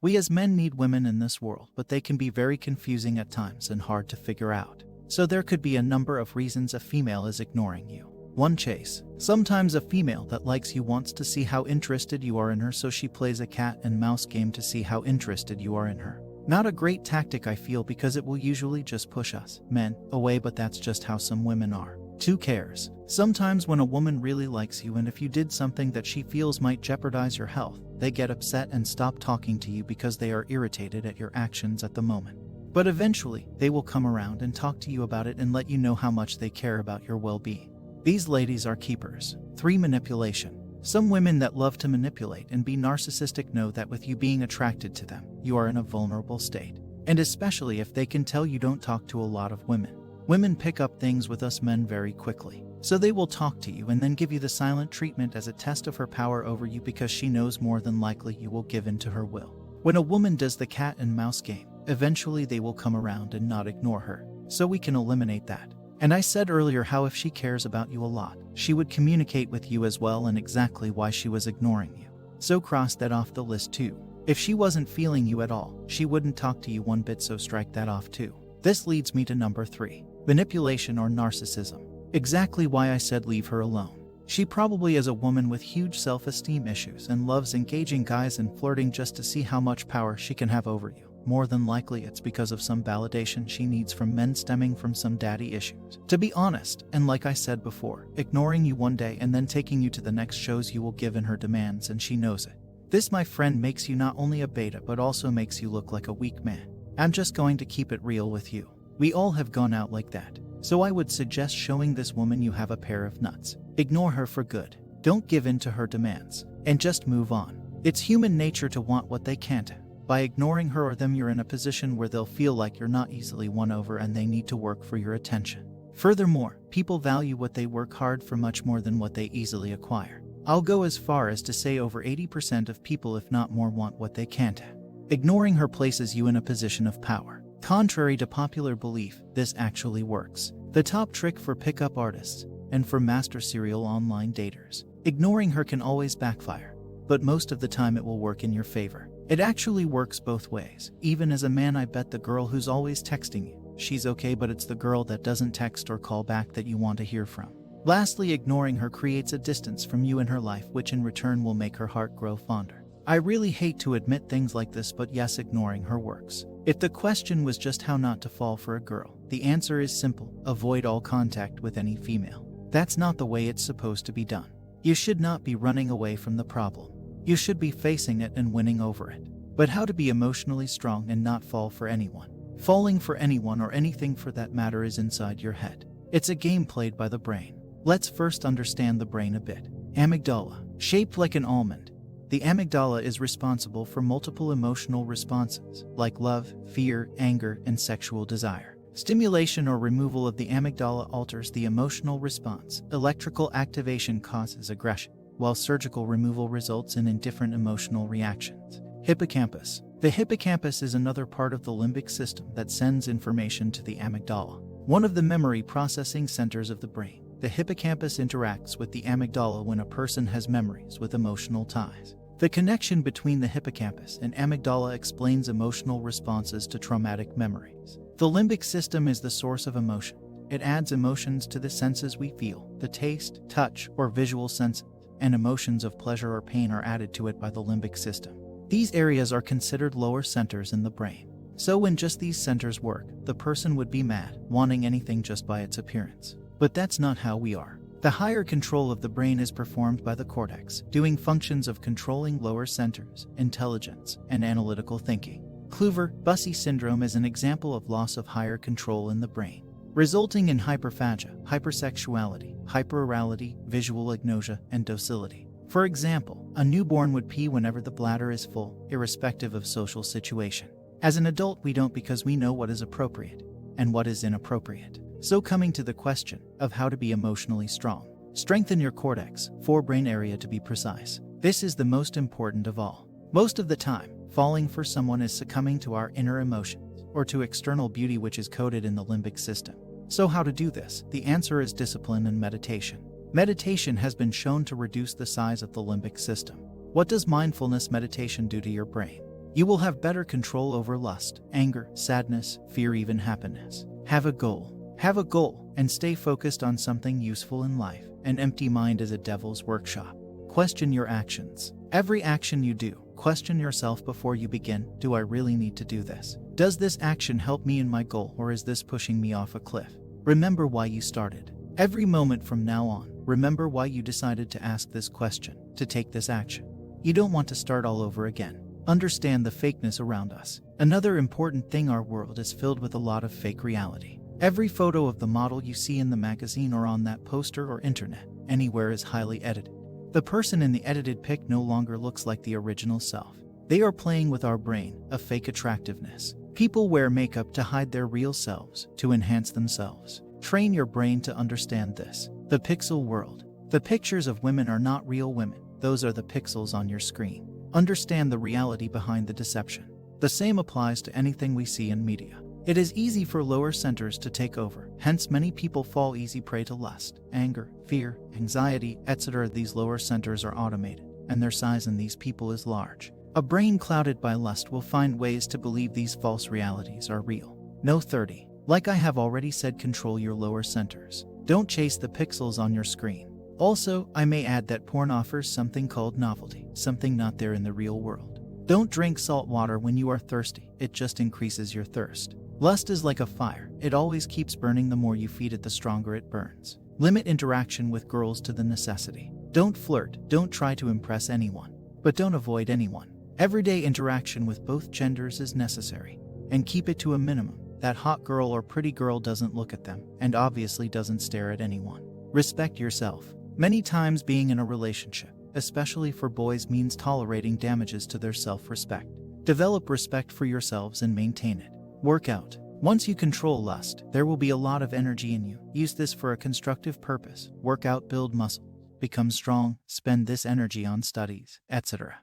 We as men need women in this world, but they can be very confusing at times and hard to figure out. So there could be a number of reasons a female is ignoring you. 1. Chase. Sometimes a female that likes you wants to see how interested you are in her, so she plays a cat and mouse game to see how interested you are in her. Not a great tactic, I feel, because it will usually just push us, men, away, but that's just how some women are. 2. Cares. Sometimes when a woman really likes you and if you did something that she feels might jeopardize your health, they get upset and stop talking to you because they are irritated at your actions at the moment. But eventually, they will come around and talk to you about it and let you know how much they care about your well-being. These ladies are keepers. 3. Manipulation. Some women that love to manipulate and be narcissistic know that with you being attracted to them, you are in a vulnerable state. And especially if they can tell you don't talk to a lot of women. Women pick up things with us men very quickly. So they will talk to you and then give you the silent treatment as a test of her power over you, because she knows more than likely you will give in to her will. When a woman does the cat and mouse game, eventually they will come around and not ignore her. So we can eliminate that. And I said earlier how if she cares about you a lot, she would communicate with you as well, and exactly why she was ignoring you. So cross that off the list too. If she wasn't feeling you at all, she wouldn't talk to you one bit, so strike that off too. This leads me to number 3. Manipulation or narcissism. Exactly why I said leave her alone. She probably is a woman with huge self-esteem issues and loves engaging guys and flirting just to see how much power she can have over you. More than likely it's because of some validation she needs from men stemming from some daddy issues. To be honest, and like I said before, ignoring you one day and then taking you to the next shows you will give in her demands, and she knows it. This, my friend, makes you not only a beta but also makes you look like a weak man. I'm just going to keep it real with you. We all have gone out like that. So I would suggest showing this woman you have a pair of nuts. Ignore her for good. Don't give in to her demands. And just move on. It's human nature to want what they can't have. By ignoring her or them, you're in a position where they'll feel like you're not easily won over and they need to work for your attention. Furthermore, people value what they work hard for much more than what they easily acquire. I'll go as far as to say over 80% of people, if not more, want what they can't have. Ignoring her places you in a position of power. Contrary to popular belief, this actually works. The top trick for pickup artists and for master serial online daters. Ignoring her can always backfire, but most of the time it will work in your favor. It actually works both ways. Even as a man, I bet the girl who's always texting you, she's okay, but it's the girl that doesn't text or call back that you want to hear from. Lastly, ignoring her creates a distance from you in her life, which in return will make her heart grow fonder. I really hate to admit things like this, but yes, ignoring her works. If the question was just how not to fall for a girl, the answer is simple: avoid all contact with any female. That's not the way it's supposed to be done. You should not be running away from the problem. You should be facing it and winning over it. But how to be emotionally strong and not fall for anyone? Falling for anyone or anything for that matter is inside your head. It's a game played by the brain. Let's first understand the brain a bit. Amygdala, shaped like an almond. The amygdala is responsible for multiple emotional responses, like love, fear, anger, and sexual desire. Stimulation or removal of the amygdala alters the emotional response. Electrical activation causes aggression, while surgical removal results in indifferent emotional reactions. Hippocampus. The hippocampus is another part of the limbic system that sends information to the amygdala, one of the memory processing centers of the brain. The hippocampus interacts with the amygdala when a person has memories with emotional ties. The connection between the hippocampus and amygdala explains emotional responses to traumatic memories. The limbic system is the source of emotion. It adds emotions to the senses we feel. The taste, touch, or visual senses, and emotions of pleasure or pain are added to it by the limbic system. These areas are considered lower centers in the brain. So when just these centers work, the person would be mad, wanting anything just by its appearance. But that's not how we are. The higher control of the brain is performed by the cortex, doing functions of controlling lower centers, intelligence, and analytical thinking. Kluver-Bucy syndrome is an example of loss of higher control in the brain, resulting in hyperphagia, hypersexuality, hyperorality, visual agnosia, and docility. For example, a newborn would pee whenever the bladder is full, irrespective of social situation. As an adult, we don't, because we know what is appropriate and what is inappropriate. So coming to the question of how to be emotionally strong. Strengthen your cortex, forebrain area to be precise. This is the most important of all. Most of the time, falling for someone is succumbing to our inner emotions or to external beauty, which is coded in the limbic system. So how to do this? The answer is discipline and meditation. Meditation has been shown to reduce the size of the limbic system. What does mindfulness meditation do to your brain? You will have better control over lust, anger, sadness, fear, even happiness. Have a goal. Have a goal and stay focused on something useful in life. An empty mind is a devil's workshop. Question your actions. Every action you do, question yourself before you begin. Do I really need to do this? Does this action help me in my goal, or is this pushing me off a cliff? Remember why you started. Every moment from now on, remember why you decided to ask this question, to take this action. You don't want to start all over again. Understand the fakeness around us. Another important thing, our world is filled with a lot of fake reality. Every photo of the model you see in the magazine or on that poster or internet, anywhere, is highly edited. The person in the edited pic no longer looks like the original self. They are playing with our brain, a fake attractiveness. People wear makeup to hide their real selves, to enhance themselves. Train your brain to understand this. The pixel world. The pictures of women are not real women. Those are the pixels on your screen. Understand the reality behind the deception. The same applies to anything we see in media. It is easy for lower centers to take over, hence many people fall easy prey to lust, anger, fear, anxiety, etc. These lower centers are automated, and their size in these people is large. A brain clouded by lust will find ways to believe these false realities are real. No 30. Like I have already said, control your lower centers. Don't chase the pixels on your screen. Also, I may add that porn offers something called novelty, something not there in the real world. Don't drink salt water when you are thirsty, it just increases your thirst. Lust is like a fire, it always keeps burning. The more you feed it, the stronger it burns. Limit interaction with girls to the necessity. Don't flirt, don't try to impress anyone, but don't avoid anyone. Everyday interaction with both genders is necessary, and keep it to a minimum. That hot girl or pretty girl doesn't look at them, and obviously doesn't stare at anyone. Respect yourself. Many times being in a relationship, especially for boys, means tolerating damages to their self-respect. Develop respect for yourselves and maintain it. Work out. Once you control lust, there will be a lot of energy in you. Use this for a constructive purpose. Work out, build muscle, become strong, spend this energy on studies, etc.